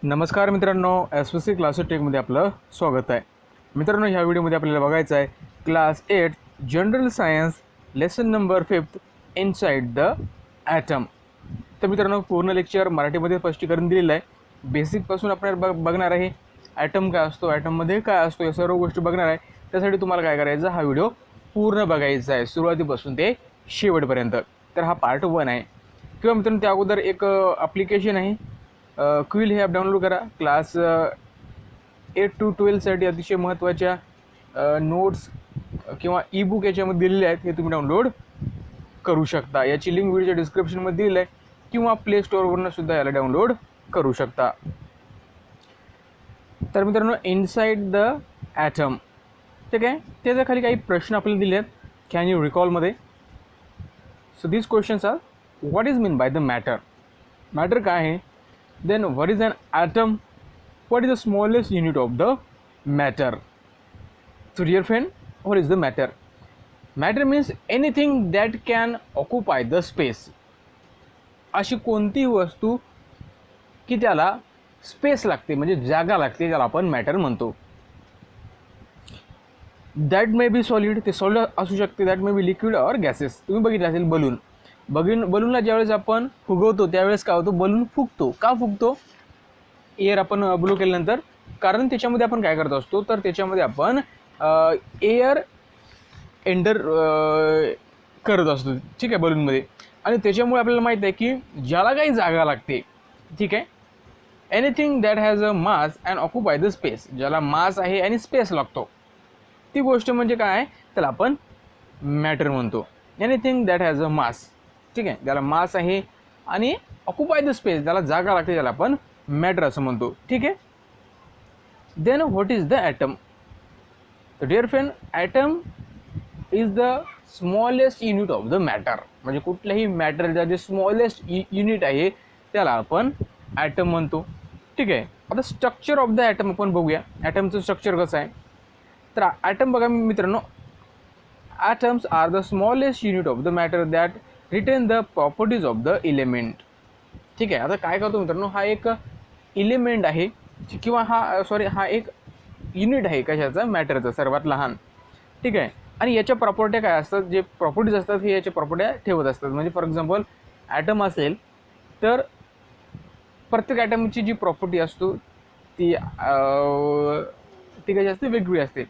नमस्कार मित्रांनो, S classes टेकमध्ये आपलं स्वागत आहे. मित्रांनो, ह्या व्हिडिओमध्ये आपल्याला बघायचं आहे class 8 general science lesson number 5 inside the atom. तर मित्रांनो, पूर्ण लेक्चर मराठीमध्ये स्पष्टीकरण दिलेलं आहे. बेसिकपासून आपण बघणार आहे ॲटम काय असतो, ॲटममध्ये काय असतो, या सर्व गोष्टी बघणार आहे. त्यासाठी तुम्हाला काय करायचं, हा व्हिडिओ पूर्ण बघायचा आहे सुरुवातीपासून ते शेवटपर्यंत. तर हा पार्ट 1 आहे. किंवा मित्रांनो, त्या अगोदर एक ॲप्लिकेशन आहे क्विल, हे ॲप डाउनलोड करा. क्लास 8 to 12साठी अतिशय महत्त्वाच्या नोट्स किंवा ई बुक याच्यामध्ये दिलेले आहेत, हे तुम्ही डाउनलोड करू शकता. याची लिंक व्हिडिओच्या डिस्क्रिप्शनमध्ये दिलेली आहे किंवा प्ले स्टोअरवरून सुद्धा याला डाउनलोड करू शकता. तर मित्रांनो, इनसाइड द ॲटम, ठीक आहे, त्याच्या खाली काही प्रश्न आपल्याला दिले आहेत. कॅन यू रिकॉलमध्ये. So these questions are, what is mean by the matter. Matter काय आहे. Then what is an atom? What is the smallest unit of the matter? So dear friend, what is the matter? Matter means anything that can occupy the space. अशी कोणतीही वस्तू की त्याला space लागते, म्हणजे जागा लागते, त्याला आपण मॅटर म्हणतो. दॅट मे बी सॉलिड, ते सॉलिड असू शकते. दॅट मे बी लिक्विड और गॅसेस. तुम्ही बघितलं असेल बलूनला ज्यावेळेस आपण फुगवतो त्यावेळेस काय होतं, बलून फुगतो. का फुगतो. एअर आपण ब्लो केल्यानंतर, कारण त्याच्यामध्ये आपण काय करत असतो, तर त्याच्यामध्ये आपण एअर एंटर करत असतो, ठीक आहे, बलूनमध्ये. आणि त्याच्यामुळे आपल्याला माहीत आहे की ज्याला काही जागा लागते, ठीक आहे, anything that has a mass and occupy the space, ज्याला मास आहे आणि स्पेस लागतो, ती गोष्ट म्हणजे काय आहे, त्याला आपण मॅटर म्हणतो. एनिथिंग दॅट हॅज अ मास, ठीक आहे, ज्याला मास आहे आणि ऑक्युपाय द स्पेस, ज्याला जागा लागते, त्याला आपण मॅटर असं म्हणतो, ठीक आहे. Then what is the atom. तर dear friend, atom is the smallest unit of the matter. म्हणजे कुठल्याही मॅटरचा जे स्मॉलेस्ट युनिट आहे त्याला आपण ॲटम म्हणतो, ठीक आहे. आता स्ट्रक्चर ऑफ द ॲटम आपण बघूया. ॲटमचं स्ट्रक्चर कसं आहे. तर ॲटम बघा मित्रांनो, atoms are the smallest unit of the matter that retain the properties of the element. ठीक आहे. आता काय करतो मित्रांनो, हा एक इलिमेंट आहे किंवा हा एक युनिट आहे कशाचा, मॅटरचा, सर्वात लहान, ठीक आहे. आणि याच्या प्रॉपर्ट्या काय असतात, जे प्रॉपर्टीज असतात हे याच्या प्रॉपर्ट्या ठेवत असतात. म्हणजे फॉर एक्झाम्पल ॲटम असेल तर प्रत्येक ॲटमची जी प्रॉपर्टी असतो ती कशी असते, वेगवेगळी असते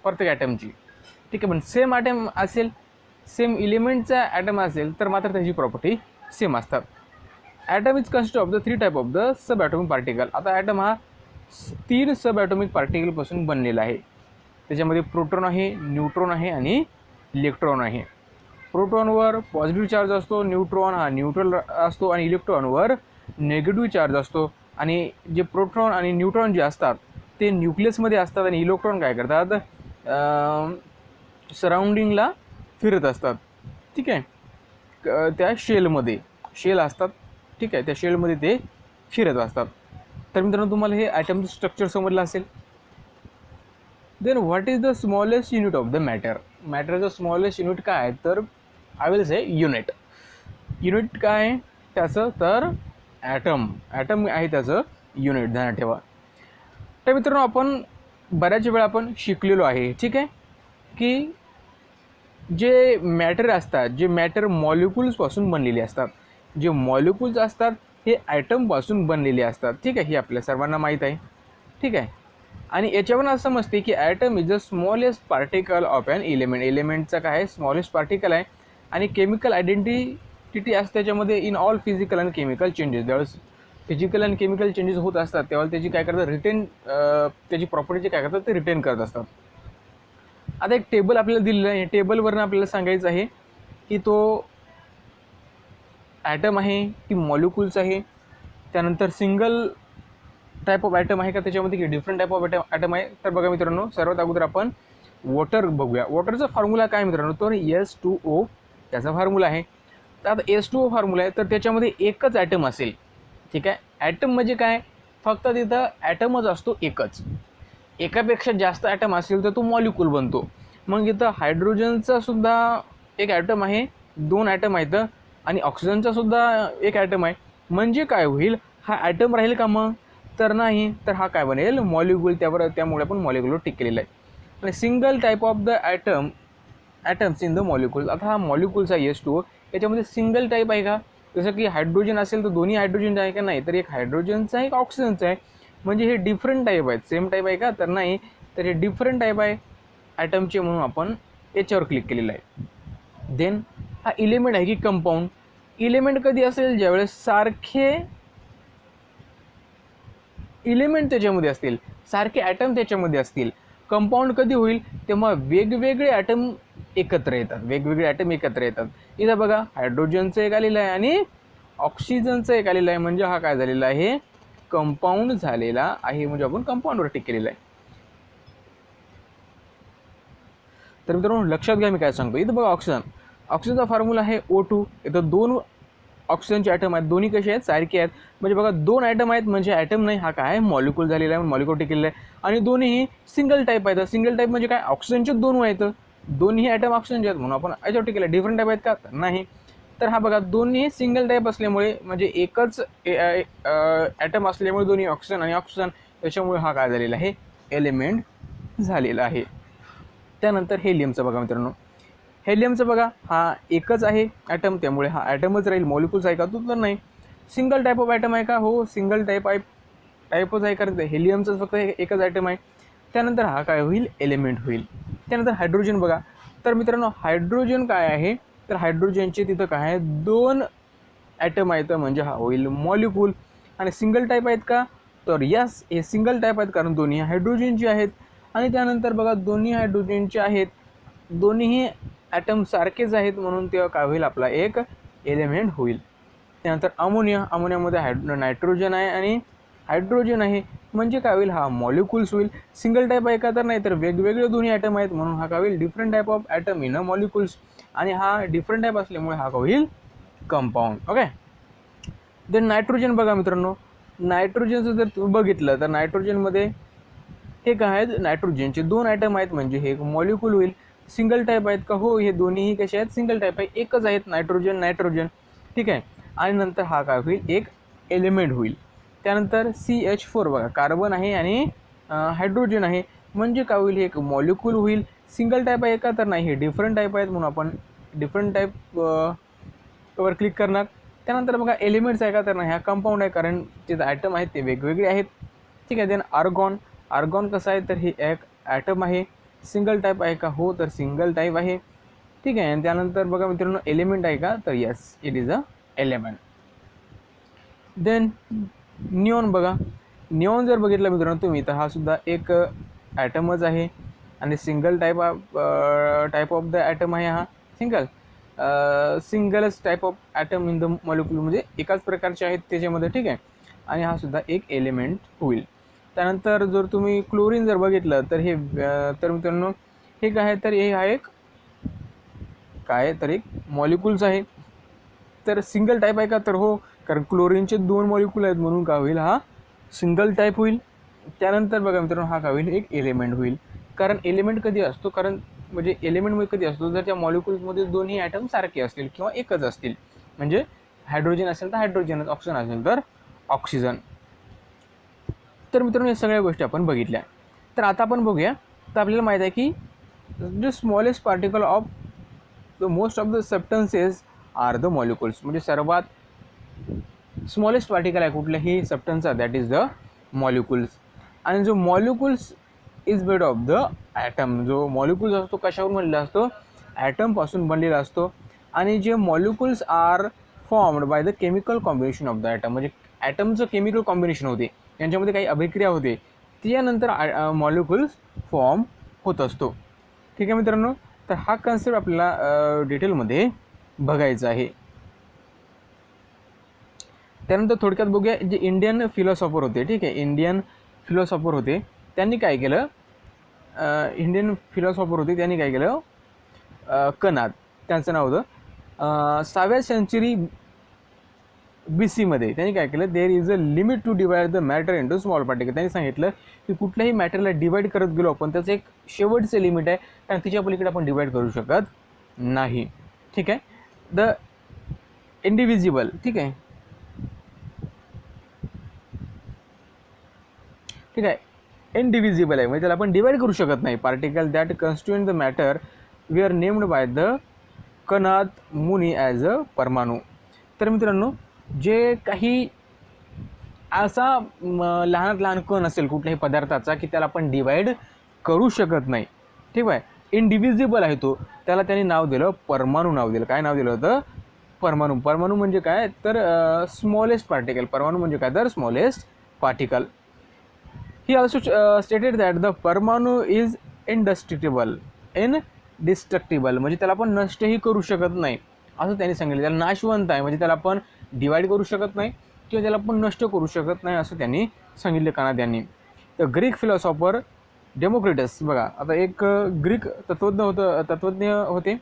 प्रत्येक ॲटमची, ठीक आहे. पण सेम ॲटम असेल, सेम इलिमेंटचा ॲटम असेल तर मात्र त्याची प्रॉपर्टी सेम असतात. Atom is consist of the 3 type of the sub atomic particle. आता ॲटम हा 3 सब ॲटॉमिक पार्टिकलपासून बनलेला आहे. त्याच्यामध्ये प्रोटॉन आहे, न्यूट्रॉन आहे आणि इलेक्ट्रॉन आहे. प्रोटॉनवर पॉझिटिव्ह चार्ज असतो, न्यूट्रॉन हा न्यूट्रल असतो आणि इलेक्ट्रॉनवर निगेटिव्ह चार्ज असतो. आणि जे प्रोटॉन आणि न्यूट्रॉन जे असतात ते न्यूक्लियसमध्ये असतात आणि इलेक्ट्रॉन काय करतात, सराउंडिंगला फिरत असतात, ठीक आहे. त्या शेल असतात, ठीक आहे, त्या शेलमध्ये ते फिरत असतात. तर मित्रांनो, तुम्हाला हे ॲटमचं स्ट्रक्चर समजलं असेल. Then what is the smallest unit of the matter. मॅटरचं स्मॉलेस्ट युनिट काय आहे, तर I will say unit. Unit काय आहे त्याचं, तर ॲटम आहे त्याचं युनिट, ध्यानात ठेवा. तर मित्रांनो, आपण बऱ्याच वेळा आपण शिकलेलो आहे, ठीक आहे, की जे मॅटर असतात, जे मॅटर मॉलिक्युल्सपासून बनलेले असतात, जे मॉलिक्युल्स असतात हे ॲटमपासून बनलेले असतात, ठीक आहे. हे आपल्या सर्वांना माहीत आहे, ठीक आहे. आणि याच्यावरून असं समजते की atom is the smallest particle of an element. एलिमेंटचा काय आहे, स्मॉलेस्ट पार्टिकल आहे. आणि केमिकल आयडेंटिटी असते त्याच्यामध्ये इन ऑल फिजिकल आणि केमिकल चेंजेस. ज्यावेळेस फिजिकल आणि केमिकल चेंजेस होत असतात तेव्हा त्याची काय करतात, त्याची प्रॉपर्टीचे काय करतात, ते रिटेन करत असतात. आता एक टेबल आपल्याला दिलेलं आहे. टेबलवरून आपल्याला सांगायचं आहे की तो ॲटम आहे की मॉलिक्युल्स आहे, त्यानंतर सिंगल टाईप ऑफ ॲटम आहे का त्याच्यामध्ये, की डिफरंट टाईप ऑफ ॲटम आहे. तर बघा मित्रांनो, सर्वात अगोदर आपण वॉटर बघूया. वॉटरचा फॉर्म्युला काय मित्रांनो, तर H2O त्याचा फॉर्म्युला आहे. तर आता H2O फॉर्म्युला आहे, तर त्याच्यामध्ये एकच ॲटम असेल, ठीक आहे. ॲटम म्हणजे काय, फक्त तिथं ॲटमच असतो एकच. एकापेक्षा जास्त ॲटम असेल तर तो मॉलिक्यूल बनतो. मग इथं हायड्रोजनचा सुद्धा एक ॲटम आहे, 2 ॲटम आहेत आणि ऑक्सिजनचा सुद्धा एक ॲटम आहे. म्हणजे काय होईल, हा ॲटम राहील का मग? तर नाही. तर हा काय बनेल? मॉलिक्यूल. त्यामुळे आपण मॉलिक्यूलवर टिक केलेलं आहे. आणि single type of the atoms in the molecule. आता हा मॉलिक्यूलचा H2O याच्यामध्ये सिंगल टाईप आहे का? जसं की हायड्रोजन असेल तर दोन्ही हायड्रोजन आहे का? नाही. तर एक हायड्रोजनचा आहे, एक ऑक्सिजनचा आहे. म्हणजे हे डिफरंट टाईप आहेत. सेम टाईप आहे का? तर नाही. तर हे डिफरंट टाईप आहे ॲटमचे, म्हणून आपण याच्यावर क्लिक केलेलं आहे. देन हा इलेमेंट आहे की कंपाऊंड. इलेमेंट कधी असेल? ज्यावेळेस सारखे इलेमेंट त्याच्यामध्ये असतील, सारखे ॲटम त्याच्यामध्ये असतील. कंपाऊंड कधी होईल? तेव्हा वेगवेगळे ॲटम एकत्र येतात. इथं बघा, हायड्रोजनचं एक आलेलं आहे आणि ऑक्सिजनचं एक आलेलं आहे. म्हणजे हा काय झालेला आहे? कंपाऊंड झालेला आहे. म्हणजे आपण कंपाऊंडवर टिक केलेलं आहे. तर मित्रांनो लक्षात घ्या मी काय सांगतो. इथं बघा, ऑक्सिजनचा फॉर्म्युला आहे O2. इथं 2 ऑक्सिजनचे ॲटम आहेत. दोन्ही कसे आहेत? सारखे आहेत. म्हणजे बघा, 2 ॲटम आहेत म्हणजे ॲटम नाही, हा काय आहे? मॉलिक्यूल झालेला आहे. मॉलिक्यूल टिकलेला आहे. आणि दोन्ही सिंगल टाईप आहेत. सिंगल टाईप म्हणजे काय? ऑक्सिजनचे 2 आहेत. दोन्ही ॲटम ऑक्सिजनचे आहेत म्हणून आपण याच्यावर टिकलेलं आहे. डिफरंट टाईप आहेत का? नाही. तर हा बघा, दोन्ही सिंगल टाईप असल्यामुळे, म्हणजे एकच ॲटम असल्यामुळे दोन्ही ऑक्सिजन आणि ऑक्सिजन, त्याच्यामुळे हा काय झालेला आहे? एलिमेंट झालेला आहे. त्यानंतर हेलियमचं बघा मित्रांनो. हेलियमचं बघा, हा एकच आहे ॲटम, त्यामुळे हा ॲटमच राहील. मॉलिक्यूल्स आहे का? तो तर नाही. सिंगल टाईप ऑफ ॲटम आहे का? हो, सिंगल टाईपच आहे, कारण हेलियमचंच फक्त एकच ॲटम आहे. त्यानंतर हा काय होईल? एलिमेंट होईल. त्यानंतर हायड्रोजन बघा. तर मित्रांनो हायड्रोजन काय आहे? तर हायड्रोजनचे तिथं काय आहे? 2 ॲटम आहेत, म्हणजे हा होईल मॉलिक्यूल. आणि सिंगल टाईप आहेत का? तर यस, हे सिंगल टाईप आहेत, कारण दोन्ही हायड्रोजनचे आहेत. आणि त्यानंतर बघा, दोन्ही हायड्रोजनचे आहेत, दोन्हीही ॲटम सारखेच आहेत, म्हणून तेव्हा काय होईल? आपला एक एलिमेंट होईल. त्यानंतर अमोनियामध्ये नायट्रोजन आहे आणि हायड्रोजन आहे, म्हणजे काय होईल? हा मॉलिक्यूल्स होईल. सिंगल टाईप आहे का? तर नाही. तर वेगवेगळे दोन्ही ॲटम आहेत, म्हणून हा काय होईल? Different type of atom in a molecules. आणि हा डिफरंट टाईप असल्यामुळे हा काय होईल? कंपाऊंड. ओके. देन नायट्रोजन बघा मित्रांनो. नायट्रोजनचं जर तुम्ही बघितलं तर नायट्रोजनमध्ये हे काय आहेत? नायट्रोजनचे 2 ॲटम आहेत, म्हणजे हे एक मॉलिक्यूल होईल. सिंगल टाईप आहेत का? हो, हे दोन्हीही कसे आहेत? सिंगल टाईप आहे, एकच आहेत, नायट्रोजन. ठीक आहे. आणि नंतर हा काय होईल? एक एलिमेंट होईल. त्यानंतर CH4 बघा, कार्बन आहे आणि हायड्रोजन आहे, म्हणजे काय होईल? हे एक मॉलिक्यूल होईल. सिंगल टाईप आहे का? तर नाही, हे डिफरंट टाईप आहेत, म्हणून आपण डिफरंट टाईप वर क्लिक करणार. त्यानंतर बघा, एलिमेंट्स आहे का? तर नाही, हा कंपाऊंड आहे, कारण जे ॲटम आहेत ते वेगवेगळे आहेत. ठीक आहे. देन आर्गॉन कसं आहे? तर हे एक ॲटम आहे. सिंगल टाईप आहे का? हो, तर सिंगल टाईप आहे. ठीक आहे. आणि त्यानंतर बघा मित्रांनो, एलिमेंट आहे का? तर yes, it is a element. Then neon बघा. निऑन जर बघितलं मित्रांनो तुम्ही, तर हा सुद्धा एक ॲटमच आहे आणि single type of the atom आहे. हा सिंगलच type of atom in the molecule, म्हणजे एकाच प्रकारचे आहेत त्याच्यामध्ये. ठीक आहे. आणि हा सुद्धा एक एलिमेंट होईल. त्यानंतर जर तुम्ही क्लोरीन जर बघितलं तर हे तर मित्रांनो हे काय आहे? तर हे हा एक काय तर एक मॉलिक्यूल्स आहे. तर सिंगल टाईप आहे का? तर हो, कारण क्लोरीनचे 2 मॉलिक्यूल आहेत, म्हणून काय होईल? हा सिंगल टाईप होईल. त्यानंतर बघा मित्रांनो, हा काय होईल? एक एलिमेंट होईल. कारण एलिमेंट कधी असतो? कारण म्हणजे एलिमेंटमध्ये कधी असतो? जर त्या मॉलिक्यूल्समध्ये दोन्ही ॲटम सारखे असतील किंवा एकच असतील. म्हणजे हायड्रोजन असेल तर हायड्रोजन, ऑक्सिजन असेल तर ऑक्सिजन. तर मित्रांनो, या सगळ्या गोष्टी आपण बघितल्या. तर आता आपण बघूया. तर आपल्याला माहीत आहे की the smallest particle of the most of the substances are the molecules. म्हणजे सर्वात स्मॉलेस्ट पार्टिकल आहे कुठल्याही सबस्टन्सचा, दॅट इज द मॉलिक्युल्स. आणि जो molecules is made of the atom. जो मॉलिक्युल्स असतो कशावरून बनलेला असतो? ॲटमपासून बनलेला असतो. आणि जे molecules are formed by the chemical combination of the atom. म्हणजे ॲटमचं केमिकल कॉम्बिनेशन होते, यांच्यामध्ये काही अभिक्रिया होते, त्यानंतर मॉलिक्युल्स फॉर्म होत असतो. ठीक आहे मित्रांनो. तर हा कन्सेप्ट आपल्याला डिटेलमध्ये बघायचा आहे. त्यानंतर थोडक्यात बघूया, जे इंडियन फिलॉसॉफर होते. ठीक आहे. इंडियन फिलॉसॉफर होते, त्यांनी काय केलं? त्यांनी काय केलं? कनाद त्यांचं नाव होतं. 6व्या सेंचुरी BC मध्ये त्यांनी काय केलं? There is a limit to divide the matter into small particle. त्यांनी सांगितलं की कुठल्याही मॅटरला डिवाइड करत गेलो आपण, त्याचं एक शेवटचं लिमिट आहे, कारण तिच्या पलीकडे आपण डिवाइड करू शकत नाही. ठीक आहे. द इंडिव्हिजिबल. ठीक आहे. ठीक आहे. इनडिव्हिजिबल आहे म्हणजे त्याला आपण डिवाइड करू शकत नाही. Particle that constituent the matter we are named by the Kanad Muni as a परमाणू. तर मित्रांनो, जे काही असा लहानात लहान कण असेल कुठल्याही पदार्थाचा की त्याला आपण डिवाइड करू शकत नाही, ठीक आहे, इनडिव्हिजिबल आहे तो, त्याला त्यांनी नाव दिलं परमाणू नाव दिलं. काय नाव दिलं होतं? परमाणू. परमाणू म्हणजे काय तर स्मॉलेस्ट पार्टिकल. परमाणू म्हणजे काय तर smallest particle. He also stated that the परमाणू इज इनडिस्ट्रक्टिबल म्हणजे त्याला आपण नष्टही करू शकत नाही असं त्यांनी सांगितलं. त्याला नाशवंत आहे म्हणजे त्याला आपण डिवाइड करू शकत नाही किंवा त्याला आपण नष्ट करू शकत नाही असं त्यांनी सांगितलं कनाद्यांनी. तर ग्रीक फिलॉसॉफर डेमोक्रिटस, बघा आता एक ग्रीक तत्वज्ञ होते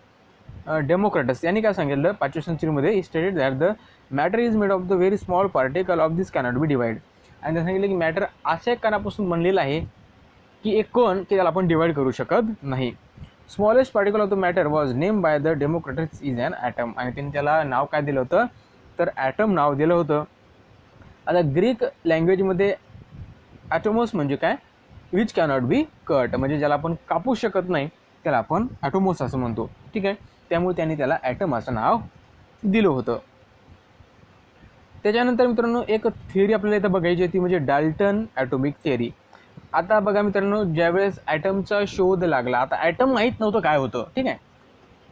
डेमोक्रिटस. यांनी काय सांगितलं 5व्या सेंचुरीमध्ये? Stated that the matter is made of the very small particle of this cannot be divide. आणि त्यांनी सांगितलं की मॅटर अशा एक कणापासून बनलेलं आहे की एक कण की त्याला आपण डिवाइड करू शकत नाही. Smallest particle of the matter was name by the Democritus is an atom. आणि त्यांनी त्याला नाव काय दिलं होतं तर ॲटम नाव दिलं होतं. आता ग्रीक लँग्वेजमध्ये ॲटोमोस म्हणजे काय? विच कॅनॉट बी कट म्हणजे ज्याला आपण कापू शकत नाही त्याला आपण ॲटोमोस असं म्हणतो, ठीक आहे. त्यामुळे त्यांनी त्याला ॲटम असं नाव दिलं होतं. त्याच्यानंतर मित्रांनो एक थिअरी आपल्याला इथं बघायची होती म्हणजे डाल्टन ॲटॉमिक थिअरी. आता बघा मित्रांनो, ज्यावेळेस ॲटमचा शोध लागला, आता ॲटम माहीत नव्हतं काय होतं, ठीक आहे.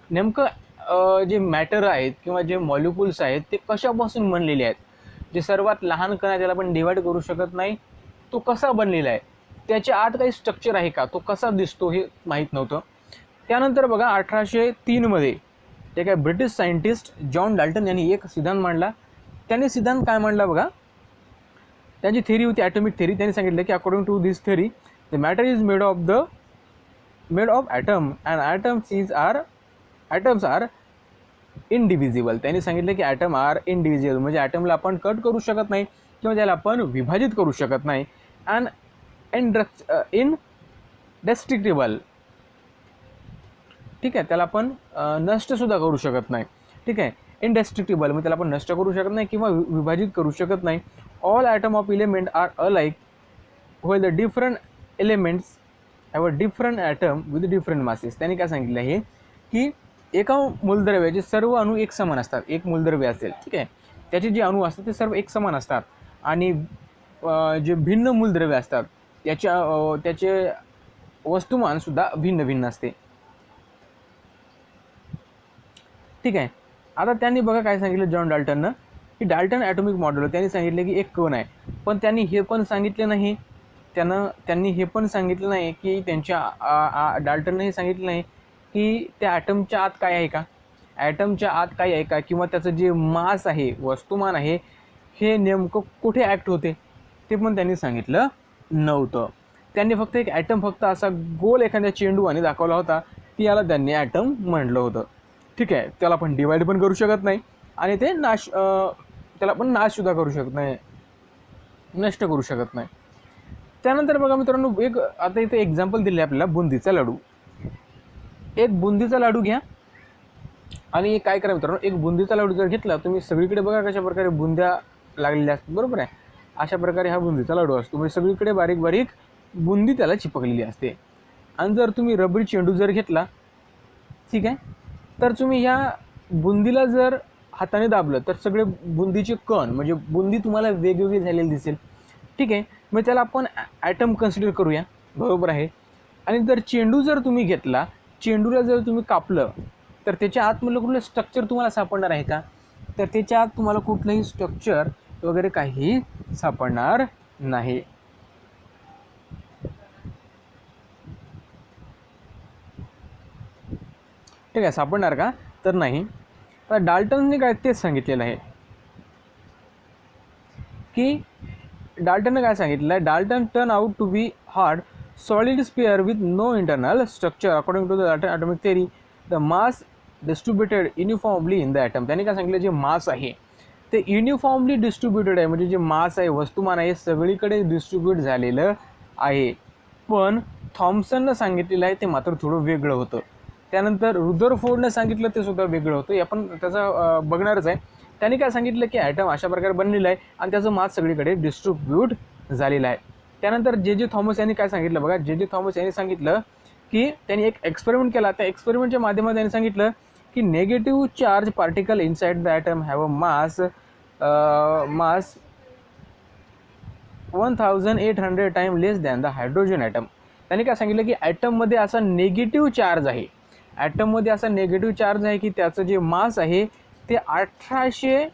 नेमकं जे मॅटर आहेत किंवा जे मॉलिक्युल्स आहेत ते कशापासून बनलेले आहेत. जे सर्वात लहान कण आहे त्याला आपण डिवाइड करू शकत नाही, तो कसा बनलेला आहे, त्याच्या आत काही स्ट्रक्चर आहे का, तो कसा दिसतो हे माहीत नव्हतं. त्यानंतर बघा 1803मध्ये ते काय ब्रिटिश सायंटिस्ट जॉन डाल्टन यांनी एक सिद्धांत मांडला. त्यांनी सिद्धांत काय मांडला बघा, त्यांची थिअरी होती ॲटॉमिक थिअरी. त्यांनी सांगितलं की according to this theory the matter is made of atom and atoms are indivisible. त्यांनी सांगितलं की ॲटम आर इनडिव्हिजिबल म्हणजे ॲटमला आपण कट करू शकत नाही किंवा त्याला आपण विभाजित करू शकत नाही. अँड इनडेस्ट्रक्टिबल, ठीक आहे, त्याला आपण नष्टसुद्धा करू शकत नाही, ठीक आहे. इनडेस्ट्रक्टिबल म्हणजे त्याला आपण नष्ट करू शकत नाही किंवा विभाजित करू शकत नाही. All atom of element are alike while the different elements have a different atom with different masses. त्यांनी काय सांगितलं आहे की एका मूलद्रव्याचे सर्व अणू एक समान असतात. एक मूलद्रव्य असेल, ठीक आहे, त्याचे जे अणू असतात ते सर्व एक समान असतात आणि जे भिन्न मूलद्रव्य असतात त्याचे वस्तुमानसुद्धा भिन्न भिन्न असते, ठीक आहे. आता त्यांनी बघा काय सांगितलं जॉन डाल्टननं की डाल्टन ॲटॉमिक मॉडेल. त्यांनी सांगितलं की एक कण आहे, पण त्यांनी हे पण सांगितलं नाही की डाल्टननं हे सांगितलं नाही की त्या ॲटमच्या आत काय आहे का, किंवा त्याचं जे मास आहे, वस्तुमान आहे, हे नेमकं कुठे ॲक्ट होते ते पण त्यांनी सांगितलं नव्हतं. त्यांनी फक्त एक ॲटम फक्त असा गोल एखाद्या चेंडूवाने दाखवला होता की याला त्यांनी ॲटम म्हटलं होतं, ठीक आहे. त्याला आपण डिवाइड पण करू शकत नाही आणि ते त्याला आपण नाशसुद्धा करू शकत नाही, नष्ट करू शकत नाही. त्यानंतर बघा मित्रांनो, आता इथे एक्झाम्पल दिले आपल्याला बुंदीचा लाडू. एक बुंदीचा लाडू घ्या आणि काय करा मित्रांनो, एक बुंदीचा लाडू जर घेतला, तुम्ही सगळीकडे बघा कशा प्रकारे बुंद्या लागलेल्या असतात, बरोबर आहे. अशा प्रकारे हा बुंदीचा लाडू असतो म्हणजे सगळीकडे बारीक बारीक बुंदी त्याला चिपकलेली असते. आणि जर तुम्ही रबरी चेंडू जर घेतला, ठीक आहे, तर तुम्ही ह्या बुंदीला जर हाताने दाबलं तर सगळे बुंदीचे कण म्हणजे बुंदी तुम्हाला वेगवेगळी झालेली दिसेल, ठीक आहे. मग त्याला आपण ॲटम कन्सिडर करूया, बरोबर आहे. आणि जर चेंडू जर तुम्ही घेतला, चेंडूला जर तुम्ही कापलं तर त्याच्या आतमधलं कुठलं स्ट्रक्चर तुम्हाला सापडणार आहे का, तर त्याच्या आत तुम्हाला कुठलंही स्ट्रक्चर वगैरे काही सापडणार नाही, ठीक आहे. सापडणार का, तर नाही. तर डाल्टनने काय तेच सांगितलेलं आहे की डाल्टनने काय सांगितलं, Dalton turn out to be hard solid sphere with no internal structure according to the Dalton atomic theory the mass distributed uniformly in the atom. त्यांनी काय सांगितलं, जे मास आहे ते युनिफॉर्मली डिस्ट्रीब्युटेड आहे म्हणजे जे मास आहे, वस्तुमान आहे, सगळीकडे डिस्ट्रीब्यूट झालेलं आहे. पण थॉम्सननं सांगितलेलं आहे ते मात्र थोडं वेगळं होतं. त्यानंतर रुदरफोर्डनं सांगितलं ते सुद्धा वेगळं होतं, आपण त्याचा बघणारच आहे. त्यांनी काय सांगितलं की ॲटम अशा प्रकारे बनलेला आहे आणि त्याचं मास सगळीकडे डिस्ट्रीब्यूट झालेलं आहे. त्यानंतर जे थॉमस यांनी काय सांगितलं बघा, जे थॉमस यांनी सांगितलं की त्यांनी एक एक्सपेरिमेंट केला. त्या एक्सपेरिमेंटच्या माध्यमातून त्यांनी सांगितलं की negative charge particle inside the atom have a mass 1800 time less than the hydrogen atom. त्यांनी काय सांगितलं की ॲटममध्ये असा निगेटिव्ह चार्ज आहे, ॲटममध्ये असा निगेटिव्ह चार्ज आहे की त्याचं जे मास आहे ते 1800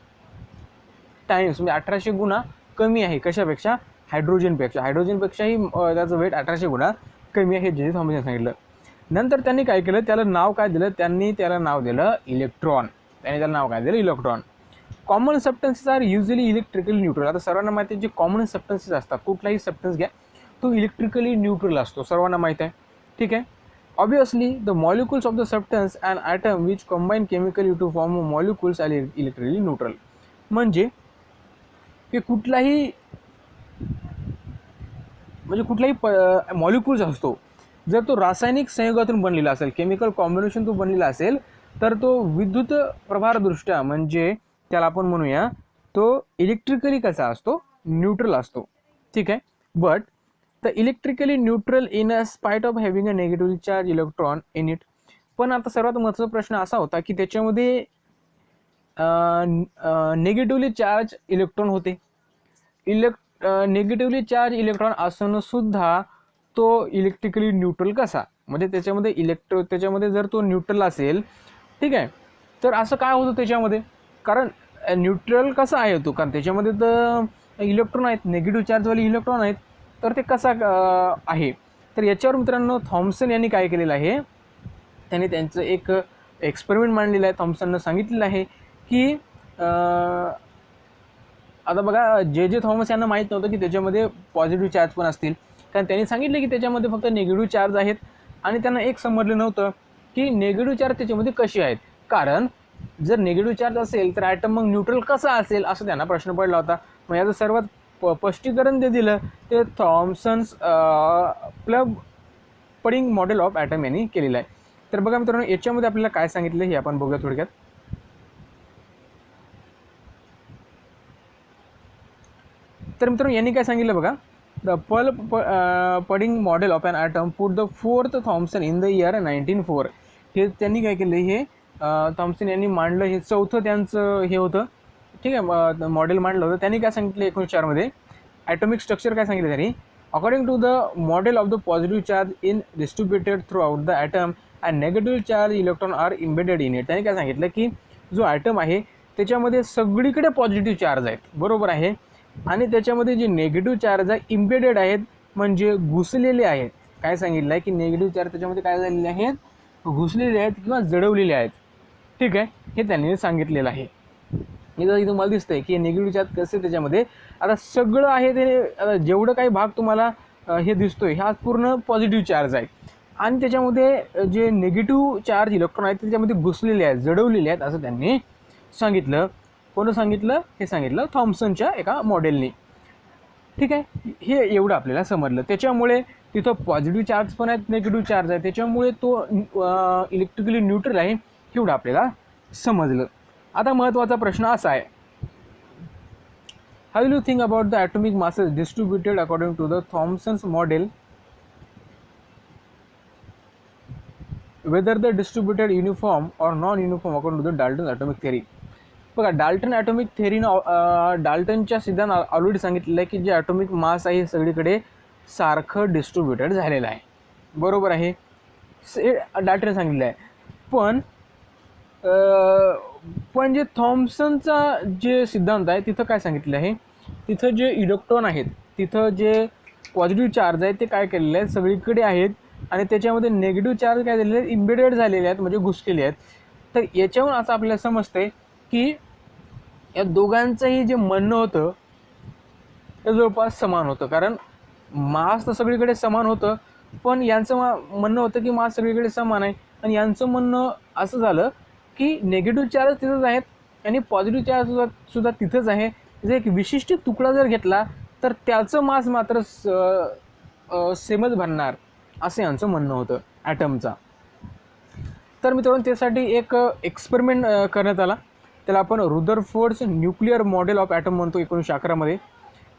टाइम्स म्हणजे 1800 गुणा कमी आहे. कशापेक्षा? हायड्रोजनपेक्षा. हायड्रोजनपेक्षाही त्याचं वेट 1800 गुणा कमी आहे, जे थॉमस यांनी सांगितलं. नंतर त्यांनी काय केलं, त्याला नाव काय दिलं, त्यांनी त्याला नाव दिलं इलेक्ट्रॉन. त्यांनी त्याला नाव काय दिलं, electron. Common substances are usually electrically neutral. आता सर्वांना माहिती आहे जे कॉमन सबस्टन्सेस असतात, कुठलाही सबस्टन्स घ्या तो इलेक्ट्रिकली न्यूट्रल असतो, सर्वांना माहीत आहे. ठीक आहे. Obviously the molecules of the substance and atom which combine chemically to form molecules are electrically neutral. म्हणजे की कुठलाही मॉलिक्युल्स असतो, जर तो रासायनिक संयोगातून बनलेला असेल, केमिकल कॉम्बिनेशन तो बनलेला असेल, तर तो विद्युत प्रभारदृष्ट्या म्हणजे त्याला आपण म्हणूया तो इलेक्ट्रिकली कसा असतो, न्यूट्रल असतो. ठीक आहे. But the electrically neutral in a spite of having a negative charge electron in it. पण आता सर्वात महत्त्वाचा प्रश्न असा होता की त्याच्यामध्ये नेगेटिव्हली चार्ज इलेक्ट्रॉन होते. निगेटिव्हली चार्ज इलेक्ट्रॉन असून सुद्धा तो इलेक्ट्रिकली न्यूट्रल कसा, म्हणजे त्याच्यामध्ये जर तो न्यूट्रल असेल, ठीक आहे, तर असं काय होतं त्याच्यामध्ये, कारण न्यूट्रल कसा आहे तो, कारण त्याच्यामध्ये तर इलेक्ट्रॉन आहेत, निगेटिव्ह चार्जवाले इलेक्ट्रॉन आहेत, तर ते कसा आहे. तर याच्यावर मित्रांनो थॉम्सन यांनी काय केलेलं आहे, त्यांनी त्यांचं एक एक्सपेरिमेंट मांडलेलं आहे. थॉम्सननं सांगितलेलं आहे की आता बघा जे थॉमस यांना माहीत नव्हतं की त्याच्यामध्ये पॉझिटिव्ह चार्ज पण असतील, कारण त्यांनी सांगितलं की त्याच्यामध्ये फक्त निगेटिव्ह चार्ज आहेत, आणि त्यांना एक समजलं नव्हतं की निगेटिव्ह चार्ज त्याच्यामध्ये कसे आहेत. कारण जर निगेटिव्ह चार्ज असेल तर ॲटम मग न्यूट्रल कसा असेल असं त्यांना प्रश्न पडला होता. मग याचं सर्वात स्पष्टीकरण ते दिलं ते Thomson's plum pudding model of atom यांनी केलेलं आहे. तर बघा मित्रांनो याच्यामध्ये आपल्याला काय सांगितलं हे आपण बघूया थोडक्यात. तर मित्रांनो यांनी काय सांगितलं बघा, the pudding model of an atom put the 4th Thomson in the year 1904. हे त्यांनी काय केलं, हे थॉम्सन यांनी मांडलं, हे 4थं त्यांचं हे होतं. ठीक आहे, मॉडेल मांडलं होतं. त्यांनी काय सांगितलं 1904 मध्ये ॲटॉमिक स्ट्रक्चर काय सांगितलं त्यांनी, according to the model of the positive charge in distributed throughout the atom and negative charge electron are embedded in it. त्यांनी काय सांगितलं की जो ॲटम आहे त्याच्यामध्ये सगळीकडे पॉझिटिव्ह चार्ज आहेत, बरोबर आहे, आणि त्याच्यामध्ये जे निगेटिव्ह चार्ज आहे इम्बेडेड आहेत, म्हणजे घुसलेले आहेत. काय सांगितलं आहे की निगेटिव्ह चार्ज त्याच्यामध्ये काय झालेले आहेत, घुसलेले आहेत किंवा जडवलेले आहेत. ठीक आहे, हे त्यांनी सांगितलेलं आहे. इथं तुम्हाला दिसतंय की निगेटिव्ह चार्ज कसे त्याच्यामध्ये, आता सगळं आहे ते, जेवढं काही भाग तुम्हाला हे दिसतोय हा पूर्ण पॉझिटिव्ह चार्ज आहे, आणि त्याच्यामध्ये जे निगेटिव्ह चार्ज इलेक्ट्रॉन आहेत त्याच्यामध्ये घुसलेले आहेत, जडवलेले आहेत असं त्यांनी सांगितलं. कोणी सांगितलं, हे सांगितलं थॉम्सनच्या एका मॉडेलनी. ठीक आहे, हे एवढं आपल्याला समजलं. त्याच्यामुळे तिथं पॉझिटिव्ह चार्ज पण आहेत, निगेटिव्ह चार्ज आहे, त्याच्यामुळे तो इलेक्ट्रिकली न्यूट्रल आहे, एवढं आपल्याला समजलं. आता महत्त्वाचा प्रश्न असा आहे, how will you think about the atomic masses distributed according to the Thomson's model, whether the distributed uniform or non-uniform according to the Dalton's atomic theory. बघा डाल्टन ॲटॉमिक थेरीनं डाल्टनच्या सिद्धांत ऑलरेडी सांगितलेलं आहे की जे ॲटॉमिक मास आहे सगळीकडे सारखं distributed झालेलं आहे, बरोबर आहे, डाल्टन सांगितलं आहे. पण जे थॉम्सनचा जे सिद्धांत आहे तिथं काय सांगितलं आहे, तिथं जे इलेक्ट्रॉन आहेत, तिथं जे पॉझिटिव्ह चार्ज आहेत ते काय केलेले आहेत, सगळीकडे आहेत, आणि त्याच्यामध्ये निगेटिव्ह चार्ज काय झालेले आहेत, इम्बेडेड झालेले आहेत, म्हणजे घुसलेले आहेत. तर याच्यावरून असं आपल्याला समजतंय की या दोघांचंही जे म्हणणं होतं ते जवळपास समान होतं, कारण मास तर सगळीकडे समान होतं, पण यांचं म्हणणं होतं की मास सगळीकडे समान आहे, आणि यांचं म्हणणं असं झालं की निगेटिव्ह चार्ज तिथंच आहेत आणि पॉझिटिव्ह चार्ज सुद्धा तिथंच आहे. जर एक विशिष्ट तुकडा जर घेतला तर त्याचं मास मात्र सेमच बनणार, असं यांचं म्हणणं होतं ॲटमचा. तर मित्रांनो त्यासाठी एक एक्सपेरिमेंट करण्यात आला, त्याला आपण रुदरफोर्ड्स न्यूक्लिअर मॉडेल ऑफ ॲटम म्हणतो 1911 मध्ये.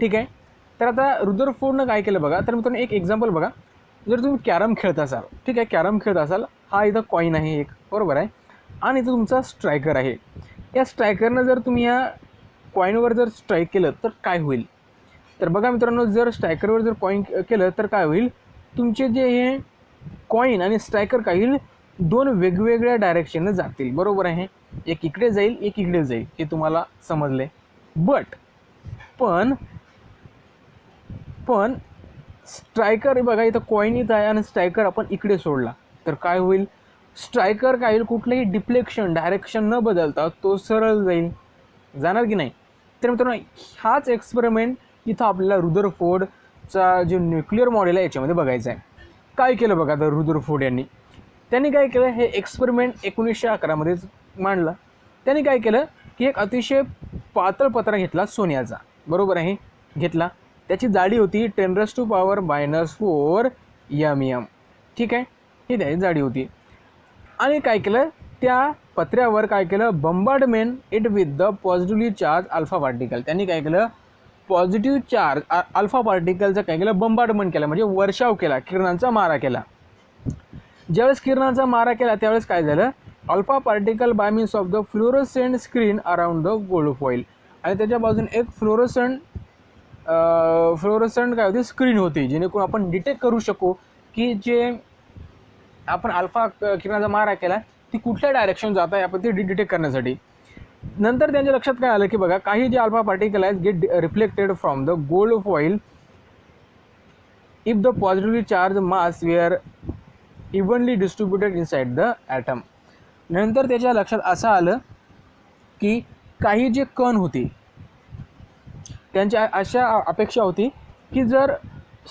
ठीक आहे, तर आता रुदरफोर्डनं काय केलं बघा, तर मित्रांनो एक एक्झाम्पल बघा, जर तुम्ही कॅरम खेळत असाल, ठीक आहे, कॅरम खेळत असाल, हा इथं कॉईन आहे एक, बरोबर आहे, आणि इथं तुमचा स्ट्रायकर आहे. या स्ट्रायकरनं जर तुम्ही या कॉईनवर जर स्ट्राईक केलं तर काय होईल, तर बघा मित्रांनो, जर स्ट्रायकरवर जर कॉईन केलं तर काय होईल, तुमचे जे हे कॉईन आणि स्ट्रायकर काय होईल, दोन वेगवेगळ्या डायरेक्शनने जातील, बरोबर आहे, एक इकडे जाईल एक इकडे जाईल, हे तुम्हाला समजले. पण स्ट्रायकर बघा, इथं कॉईन इथं आहे आणि स्ट्रायकर आपण इकडे सोडला तर काय होईल, स्ट्रायकर काय होईल, कुठलंही डिफ्लेक्शन डायरेक्शन न बदलता तो सरळ जाईल, जाणार की नाही. तर मित्रांनो हाच एक्सपेरिमेंट इथं आपल्याला रुदरफोर्डचा जो न्यूक्लिअर मॉडेल आहे याच्यामध्ये बघायचं आहे. काय केलं बघा तर रुदरफोर्ड त्यांनी काय केलं, हे एक्सपेरिमेंट 1911मध्येच मांडलं. त्यांनी काय केलं की एक अतिशय पातळ पत्रा घेतला सोन्याचा, बरोबर आहे, घेतला, त्याची जाडी होती 10⁻⁻⁴ mm, ठीक आहे, ही त्याची जाडी होती. आणि काय केलं, त्या पत्र्यावर काय केलं, bombardment it with the positively charge alpha particle. त्यांनी काय केलं, पॉझिटिव्ह चार्ज अल्फा पार्टिकलचं काय केलं, बंबार्डमेंट केलं, म्हणजे वर्षाव केला, किरणांचा मारा केला. ज्यावेळेस किरणांचा मारा केला त्यावेळेस काय झालं, alpha particle by means of the fluorescent screen around the gold foil, आणि त्याच्या बाजूने एक फ्लोरोसेंट काय होती, स्क्रीन होती, जेणेकरून आपण डिटेक्ट करू शकू की जे आपण अल्फा किरणाचा मारा केला ती कुठल्या डायरेक्शन जात आहे, आपण ते डिटेक्ट करण्यासाठी. नंतर त्यांच्या लक्षात काय आलं की बघा, काही जे अल्फा पार्टिकल आहेत get reflected from the gold foil if the positively charge mass were evenly distributed inside the atom. नंतर त्याच्या लक्षात असं आलं की काही जे कण होते त्यांच्या अशा अपेक्षा होती की जर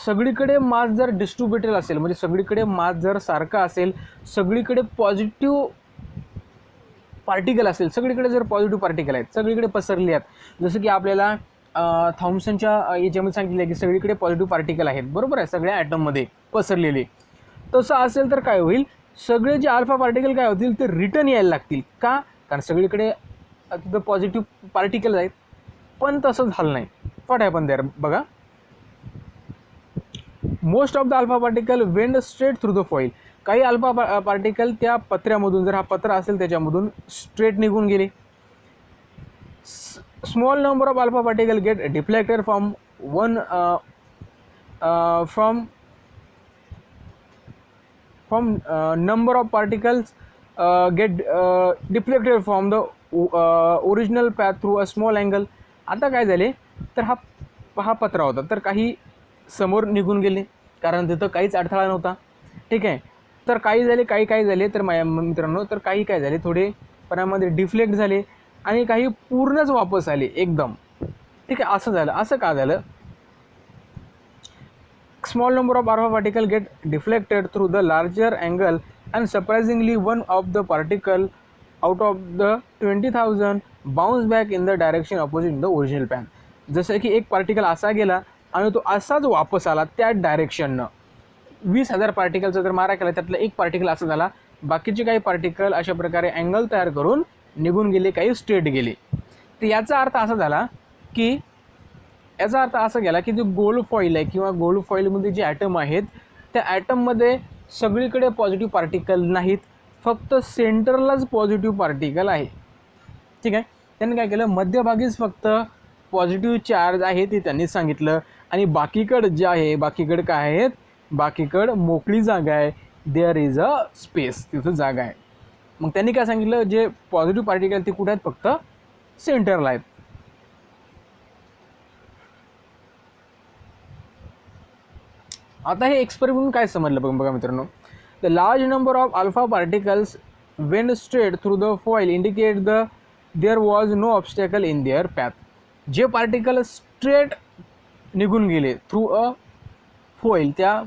सगळीकडे मास जर डिस्ट्रीब्युटेड असेल, म्हणजे सगळीकडे मास जर सारखा असेल, सगळीकडे पॉझिटिव्ह पार्टिकल असेल, सगळीकडे जर पॉझिटिव्ह पार्टिकल आहेत, सगळीकडे पसरले आहेत, जसं की आपल्याला थॉम्सनच्या याच्यामध्ये सांगितलं की सगळीकडे पॉझिटिव्ह पार्टिकल आहेत, बरोबर आहे, सगळ्या ॲटममध्ये पसरलेले. तसं असेल तर काय होईल, सगळे जे अल्फा पार्टिकल काय होतील ते रिटर्न यायला लागतील. का, कारण सगळीकडे तिथं पॉझिटिव्ह पार्टिकल आहेत. पण तसं झालं नाही. व्हॉट हॅपन देअर बघा, most of the alpha particle went straight through the foil. काही अल्फा पार्टिकल त्या पत्र्यामधून, जर हा पत्रा असेल त्याच्यामधून स्ट्रेट निघून गेले. Small number of alpha particle gate deflected from number of particles get deflected from the original path through a small angle. आता काय झाले, तर हा पत्रा होता, तर काही समोर निघून गेले कारण तिथं काहीच अडथळा नव्हता, ठीक आहे. तर काही झाले तर माझ्या मित्रांनो, तर काही काय झाले, थोडे प्रमाणामध्ये डिफ्लेक्ट झाले आणि काही पूर्णच वापस आले एकदम, ठीक आहे. असं झालं. असं का झालं, small number of alpha particle get deflected through the larger angle and surprisingly one of the particle out of the 20,000 bounce back in the direction opposite the original path. जसं की एक पार्टिकल असा गेला आणि तो असाच वापस आला त्या डायरेक्शननं. 20,000 पार्टिकलचा जर मारा केला त्यातला एक पार्टिकल असा झाला, बाकीचे काही पार्टिकल अशा प्रकारे अँगल तयार करून निघून गेले, काही स्ट्रेट गेले. तर याचा अर्थ असा झाला की गेला की जो गोल्ड फॉईल आहे किंवा गोल्ड फॉईलमध्ये जे ॲटम आहेत त्या ॲटममध्ये सगळीकडे पॉझिटिव्ह पार्टिकल नाहीत, फक्त सेंटरलाच पॉझिटिव्ह पार्टिकल आहे, ठीक आहे. त्यांनी काय केलं, मध्यभागीच फक्त पॉझिटिव्ह चार्ज आहे ते त्यांनी सांगितलं आणि बाकीकडं जे आहे, बाकीकडं काय आहेत, बाकीकडं मोकळी जागा आहे, देअर इज अ स्पेस, तिथं जागा आहे. मग त्यांनी काय सांगितलं, जे पॉझिटिव्ह पार्टिकल ते कुठे आहेत, फक्त सेंटरला आहेत. आता हे एक्सपेरिमेंट काय समजलं बघा मित्रांनो, the large number of alpha particles went straight through the foil indicate there was no obstacle in their path. जे पार्टिकल स्ट्रेट निघून गेले थ्रू अ फॉईल, त्या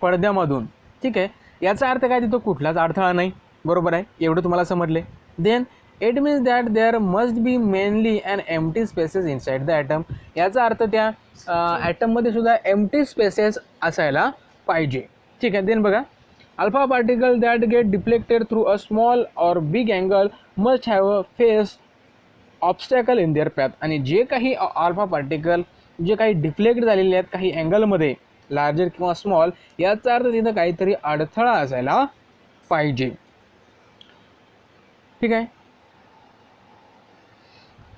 पडद्यामधून, ठीक आहे, याचा अर्थ काय, तिथं कुठलाच अडथळा नाही, बरोबर आहे, एवढं तुम्हाला समजले. Then it means that there must be mainly and empty spaces inside the atom. याचा अर्थ त्या ॲटममध्ये सुद्धा एम्प्टी स्पेसेस असायला पाहिजे, ठीक आहे. देन बघा, alpha particle that get deflected through a small or big angle must have a face obstacle in their path. आणि जे काही अल्फा पार्टिकल जे काही डिफ्लेक्ट झालेले आहेत काही अँगलमध्ये, लार्जर किंवा स्मॉल, याचा अर्थ तिथं काहीतरी अडथळा असायला पाहिजे. ठीक आहे.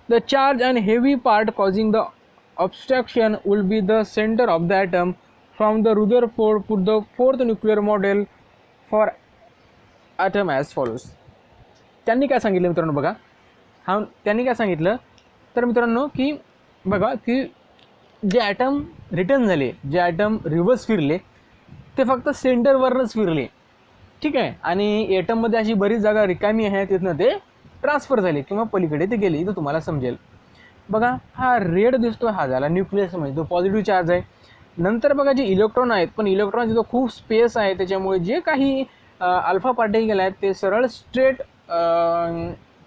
The charge and heavy part causing the obstruction will be the centre of the atom. From the Rutherford put the forth nuclear model for atom as follows. त्यांनी काय सांगितलं मित्रांनो बघा, त्यांनी काय सांगितलं तर मित्रांनो की बघा की जे ॲटम रिटर्न झाले, जे ॲटम रिव्हर्स फिरले ते फक्त सेंटरवरच फिरले. ठीक आहे. आणि ॲटममध्ये अशी बरीच जागा रिकामी आहे, तिथनं ते ट्रान्सफर झाले किंवा पलीकडे ते गेले. इथं तुम्हाला समजेल. बघा हा रेड दिसतो, हा झाला न्यूक्लियस, म्हणजे तो पॉझिटिव्ह चार्ज आहे. नंतर बघा जे इलेक्ट्रॉन आहेत, पण इलेक्ट्रॉन तिथं खूप स्पेस आहे, त्याच्यामुळे जे काही अल्फा पार्टिकल आहेत ते सरळ स्ट्रेट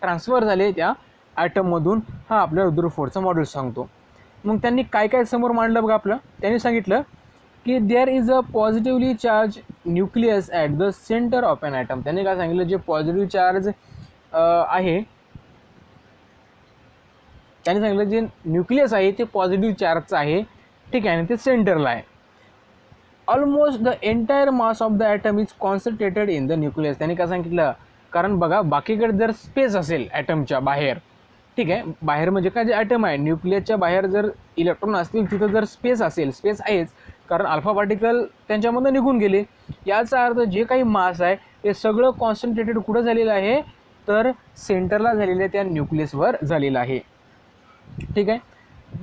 ट्रान्सफर झाले त्या ॲटममधून. हा आपल्या रुदरफोर्डचा मॉडेल सांगतो. मग त्यांनी काय काय समोर मांडलं बघा आपलं. त्यांनी सांगितलं की there is a positively charge nucleus at the centre of an atom. त्यांनी काय सांगितलं, जे पॉझिटिव्ह चार्ज आहे, त्यांनी सांगितलं जे न्यूक्लियस आहे ते पॉझिटिव्ह चार्जचं आहे. ठीक आहे. आणि ते सेंटरला आहे. Almost the entire mass of the atom is concentrated in the nucleus. त्यांनी काय सांगितलं, कारण बघा बाकीकडे जर स्पेस असेल ॲटमच्या बाहेर, ठीक आहे, बाहेर म्हणजे काय जे ॲटम आहे न्यूक्लियसच्या बाहेर जर इलेक्ट्रॉन असतील, तिथं जर स्पेस असेल, स्पेस आहेच कारण अल्फा पार्टिकल त्यांच्यामधून निघून गेले. याचा अर्थ जे काही मास आहे ते सगळं कॉन्सन्ट्रेटेड कुठं झालेलं आहे, तर सेंटरला झालेलं आहे, त्या न्यूक्लियसवर झालेलं आहे. ठीक आहे.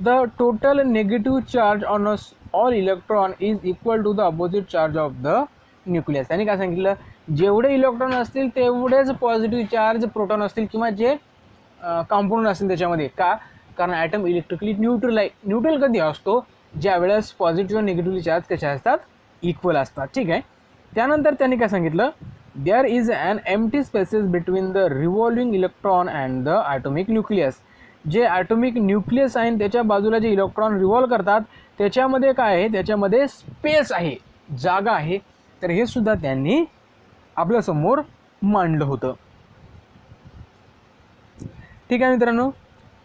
The total negative charge on all electron is equal to the opposite charge of the nucleus. त्यांनी काय सांगितलं, जेवढे इलेक्ट्रॉन असतील तेवढेच पॉझिटिव्ह चार्ज प्रोटॉन असतील किंवा जे कंपाऊंड असतील त्याच्यामध्ये. का? कारण ॲटम इलेक्ट्रिकली न्यूट्रल आहे. न्यूट्रल कधी असतो, ज्या वेळेस पॉझिटिव्ह निगेटिव्ह चार्ज कसे असतात, इक्वल असतात. ठीक आहे. त्यानंतर त्यांनी काय सांगितलं, there is an empty spaces between the revolving electron and the atomic nucleus. जे ॲटॉमिक न्यूक्लियस आहे त्याच्या बाजूला जे इलेक्ट्रॉन रिव्हॉल्व करतात त्याच्यामध्ये काय आहे, त्याच्यामध्ये स्पेस आहे, जागा आहे. तर हे सुद्धा त्यांनी आपल्यासमोर मांडलं होतं. ठीक आहे मित्रांनो.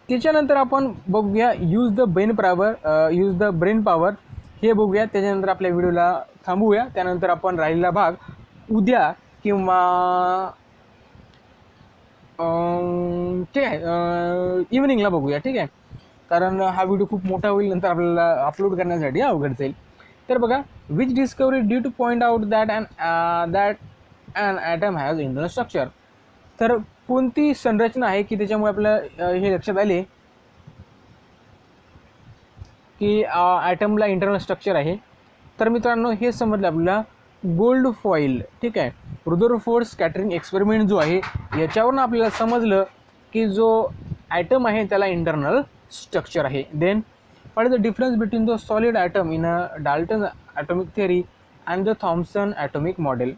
त्याच्यानंतर आपण बघूया यूज द ब्रेन पॉवर, हे बघूया. त्याच्यानंतर आपल्या व्हिडिओला थांबवूया. त्यानंतर आपण राहिलेला भाग उद्या किंवा ठीक आहे इव्हनिंगला बघूया. ठीक आहे. कारण हा व्हिडिओ खूप मोठा होईल, नंतर आपल्याला अपलोड करण्यासाठी अवघड जाईल. तर बघा, which discovery due to point out that an atom has internal structure. तर कोणती संरचना आहे की त्याच्यामुळे आपल्याला हे लक्षात आले की ॲटमला इंटरनल स्ट्रक्चर आहे. तर मित्रांनो हे समजलं आपल्याला गोल्ड फॉईल. ठीक आहे. रुदरफोर्ड स्कॅटरिंग एक्सपेरिमेंट जो आहे याच्यावरून आपल्याला समजलं की जो ॲटम आहे त्याला इंटरनल स्ट्रक्चर आहे. Then what is the difference between the solid atom in a Dalton atomic theory and the Thomson atomic model.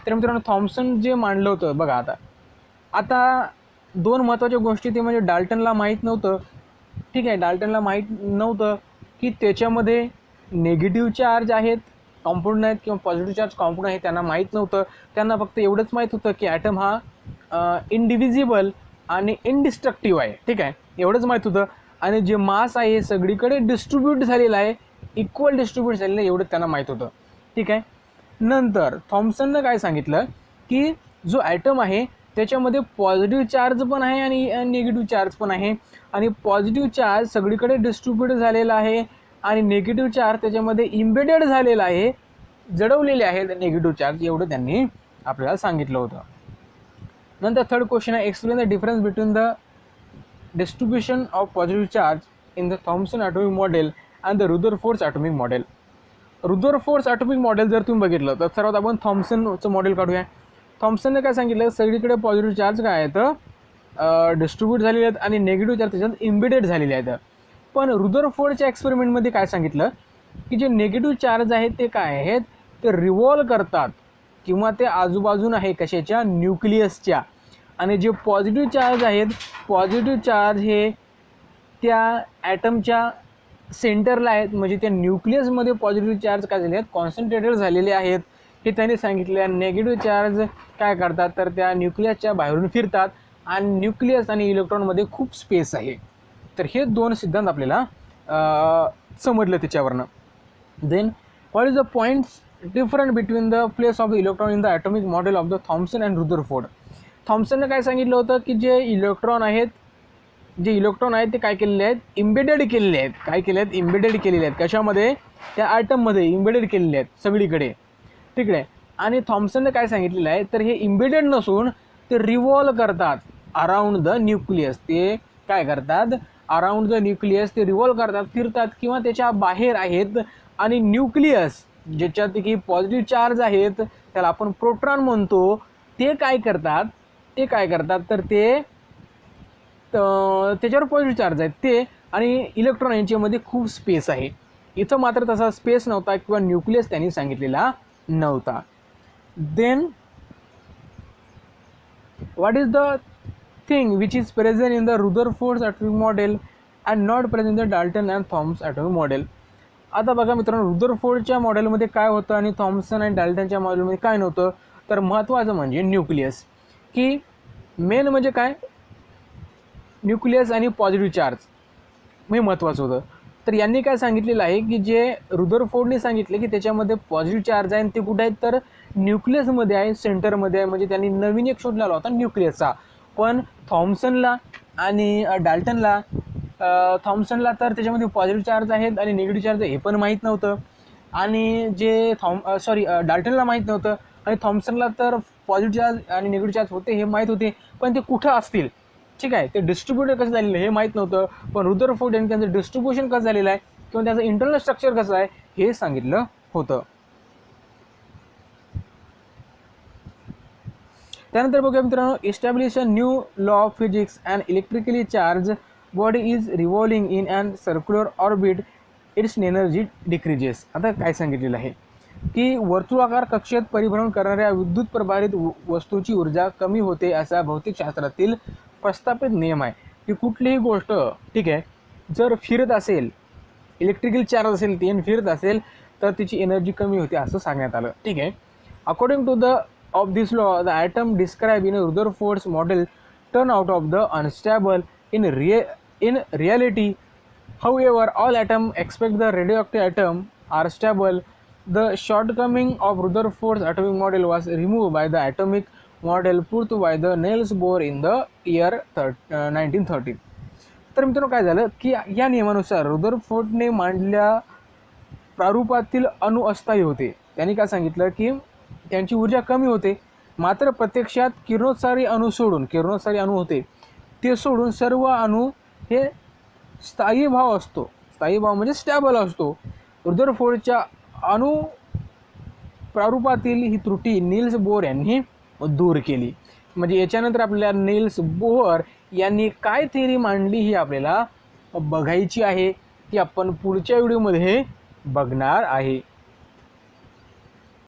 तर मित्रांनो थॉम्सन जे मांडलं होतं बघा, आता दोन महत्त्वाच्या गोष्टी ते म्हणजे डाल्टनला माहीत नव्हतं. ठीक आहे. डाल्टनला माहीत नव्हतं की त्याच्यामध्ये नेगेटिव्ह चार्ज आहेत, कॉम्पाऊंड आहेत, किंवा पॉझिटिव्ह चार्ज कॉम्पाऊंड आहे, त्यांना माहीत नव्हतं. त्यांना फक्त एवढंच माहीत होतं की ॲटम हा इंडिव्हिजिबल आणि इनडिस्ट्रक्टिव्ह आहे. ठीक आहे. एवढंच माहीत होतं. आणि जे मास आहे हे सगळीकडे डिस्ट्रीब्यूट झालेलं आहे, इक्वल डिस्ट्रीब्यूट झालेलं आहे, एवढं त्यांना माहीत होतं. ठीक आहे. नंतर थॉम्सननं काय सांगितलं की जो ॲटम आहे त्याच्यामध्ये पॉझिटिव्ह चार्ज पण आहे आणि निगेटिव्ह चार्ज पण आहे. आणि पॉझिटिव्ह चार्ज सगळीकडे डिस्ट्रीब्यूट झालेला आहे आणि निगेटिव्ह चार्ज त्याच्यामध्ये इम्बेडेड झालेला आहे, जडवलेले आहे निगेटिव्ह चार्ज, एवढं त्यांनी आपल्याला सांगितलं होतं. नंतर थर्ड क्वेश्चन आहे, explain the difference between the distribution of positive charge in the Thomson atomic model and the Rutherford atomic model. Rutherford atomic model जर तुम्ही बघितलं तर सर्वात आपण थॉम्सनचं मॉडेल काढूया. थॉम्सनने काय सांगितलं, सगळीकडे पॉझिटिव्ह चार्ज काय आहेत, डिस्ट्रीब्यूट झालेले आहेत आणि निगेटिव्ह चार्ज त्याच्यात इम्बेडेड झालेले आहेत. पण रुदरफोर्डच्या एक्सपेरिमेंटमध्ये काय सांगितलं की जे निगेटिव्ह चार्ज आहेत ते काय आहेत, ते रिव्हॉल्व करतात किंवा ते आजूबाजून आहे कशाच्या, न्यूक्लियसच्या. आणि जे पॉझिटिव्ह चार्ज आहेत, पॉझिटिव्ह चार्ज हे त्या ॲटमच्या सेंटरला आहेत, म्हणजे त्या न्यूक्लियसमध्ये पॉझिटिव्ह चार्ज काय झाले आहेत, कॉन्सन्ट्रेटेड झालेले आहेत, हे त्यांनी सांगितले. निगेटिव्ह चार्ज काय करतात, तर त्या न्यूक्लियसच्या बाहेरून फिरतात आणि न्यूक्लियस आणि इलेक्ट्रॉनमध्ये खूप स्पेस आहे. तर हे दोन सिद्धांत आपल्याला समजलं त्याच्यावरनं. Then what is the points different between the place of the electron in the atomic model of the Thomson and Rutherford. थॉम्सनने काय सांगितलं होतं की जे इलेक्ट्रॉन आहेत ते काय केलेले आहेत, इम्बेडेड केलेले आहेत. काय केले आहेत, इम्बेडेड केलेले आहेत. कशामध्ये, त्या ॲटममध्ये इम्बेडेड केलेले आहेत सगळीकडे, ठीक आहे. आणि थॉम्सनने काय सांगितलेलं आहे, तर हे इम्बेडेड नसून ते रिव्हॉल्व करतात अराउंड द न्यूक्लियस. ते काय करतात, अराउंड द न्यूक्लियस ते रिव्हॉल्व करतात, फिरतात किंवा त्याच्या बाहेर आहेत. आणि न्यूक्लियस ज्याच्यात की पॉझिटिव्ह चार्ज आहेत, त्याला आपण प्रोटॉन म्हणतो, ते काय करतात तर ते त्याच्यावर पॉझिटिव्ह चार्ज आहेत ते, आणि इलेक्ट्रॉन यांच्यामध्ये खूप स्पेस आहे. इथं मात्र तसा स्पेस नव्हता किंवा न्यूक्लियस त्यांनी सांगितलेला नव्हता. Then what is the thing which is present in the Rutherford atomic model and not present in the Dalton and Thomson atomic model. आता बघा मित्रांनो, रुदरफोर्डच्या मॉडेलमध्ये काय होतं आणि थॉम्सन आणि डाल्टनच्या मॉडेलमध्ये काय नव्हतं. तर महत्त्वाचं म्हणजे न्यूक्लियस, की मेन म्हणजे काय, न्यूक्लियस आणि पॉझिटिव्ह चार्ज हे महत्त्वाचं होतं. तर यांनी काय सांगितलेलं आहे की जे रुदरफोर्डने सांगितले की त्याच्यामध्ये पॉझिटिव्ह चार्ज आहे आणि ते कुठे आहेत, तर न्यूक्लियसमध्ये आहे, सेंटरमध्ये आहे. म्हणजे त्यांनी नवीन एक शोध लावला होता न्यूक्लियसचा. पण थॉम्सनला आणि थॉम्सनला तर त्याच्यामध्ये पॉझिटिव्ह चार्ज आहेत आणि निगेटिव्ह चार्ज हे पण माहीत नव्हतं. आणि जे डाल्टनला माहीत नव्हतं. आणि थॉम्सनला तर पॉझिटिव्ह चार्ज आणि निगेटिव्ह चार्ज होते हे माहीत होते, पण ते कुठं असतील, ठीक आहे, ते डिस्ट्रीब्युटेड कसं झालेलं हे माहीत नव्हतं. पण रुदरफोर्ड यांनी त्यांचं डिस्ट्रीब्युशन कसं झालेलं आहे किंवा त्याचं इंटरनल स्ट्रक्चर कसं आहे हे सांगितलं होतं. त्यानंतर बघूया मित्रांनो, establish a new law of physics and electrically charge body is revolving in and circular orbit, it's energy decreases. आता काय सांगितलेलं आहे की वर्तुळाकार कक्षेत परिभ्रमण करणाऱ्या विद्युत प्रभारित वस्तूची ऊर्जा कमी होते, असा भौतिकशास्त्रातील प्रस्थापित नियम आहे. की कुठलीही गोष्ट, ठीक आहे, जर फिरत असेल, इलेक्ट्रिकल चार्ज असेल ती फिरत असेल तर तिची एनर्जी कमी होते असं सांगण्यात आलं, ठीक आहे. According to the of this law the atom describe in Rutherford's model turn out of the unstable in reality. However, all atoms except the radioactive atom are stable. The shortcoming of Rutherford's atomic model was removed by the atomic model proved by the Niels Bohr in the year 1930. तर मित्रांनो काय झालं की या नियमानुसार रुदरफोर्डने मांडलेल्या प्रारूपातील अणु अस्थायी होते. त्यांनी काय सांगितलं की त्यांची ऊर्जा कमी होते, मात्र प्रत्यक्षात किरणोत्सारी अणु होते ते सोडून सर्व अणु हे स्थायी भाव असतो. स्थायी भाव म्हणजे स्टॅबल असतो. रुदरफोर्डच्या अणु प्रारूपातील ही त्रुटी नील्स बोर यांनी दूर केली. म्हणजे याच्यानंतर आपल्याला नील्स बोर यांनी काय थिअरी मांडली ही आपल्याला बघायची आहे, ती आपण पुढच्या व्हिडिओमध्ये बघणार आहे.